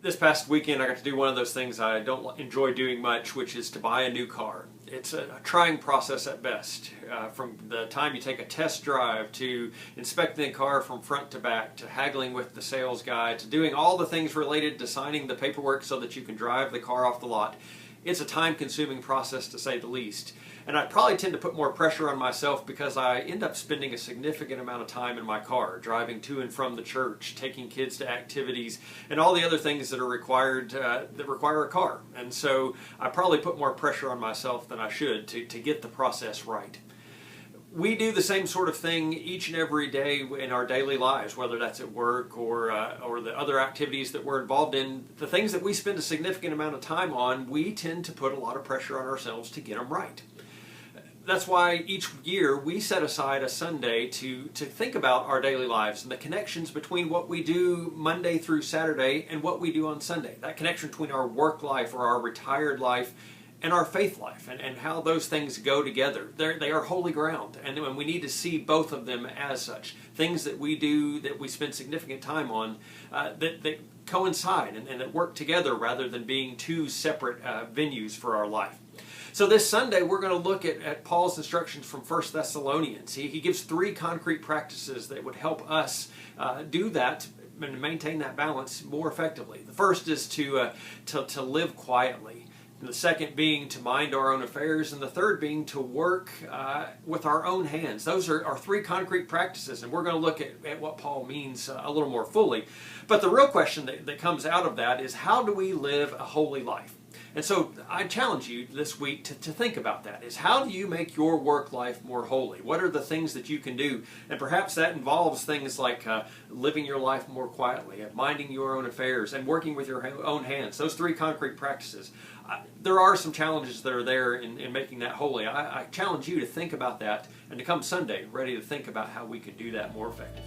This past weekend I got to do one of those things I don't enjoy doing much, which is to buy a new car. It's a trying process at best. From the time you take a test drive to inspecting the car from front to back, to haggling with the sales guy, to doing all the things related to signing the paperwork so that you can drive the car off the lot. It's a time-consuming process, to say the least. And I probably tend to put more pressure on myself because I end up spending a significant amount of time in my car, driving to and from the church, taking kids to activities, and all the other things that are required that require a car. And so I probably put more pressure on myself than I should to get the process right. We do the same sort of thing each and every day in our daily lives, whether that's at work or the other activities that we're involved in. The things that we spend a significant amount of time on, we tend to put a lot of pressure on ourselves to get them right. That's why each year we set aside a Sunday to think about our daily lives and the connections between what we do Monday through Saturday and what we do on Sunday. That connection between our work life or our retired life and our faith life, and how those things go together. They are holy ground, and we need to see both of them as such. Things that we do, that we spend significant time on, that coincide and that work together rather than being two separate venues for our life. So this Sunday we're going to look at Paul's instructions from 1 Thessalonians. He gives 3 concrete practices that would help us do that and maintain that balance more effectively. The first is to live quietly. And the second being to mind our own affairs, and the third being to work with our own hands. Those are our 3 concrete practices, and we're going to look at what Paul means a little more fully. But the real question that comes out of that is, how do we live a holy life? And so I challenge you this week to think about that. Is how do you make your work life more holy? What are the things that you can do? And perhaps that involves things like living your life more quietly, minding your own affairs, and working with your own hands. Those 3 concrete practices. There are some challenges that are there in making that holy. I challenge you to think about that and to come Sunday ready to think about how we could do that more effectively.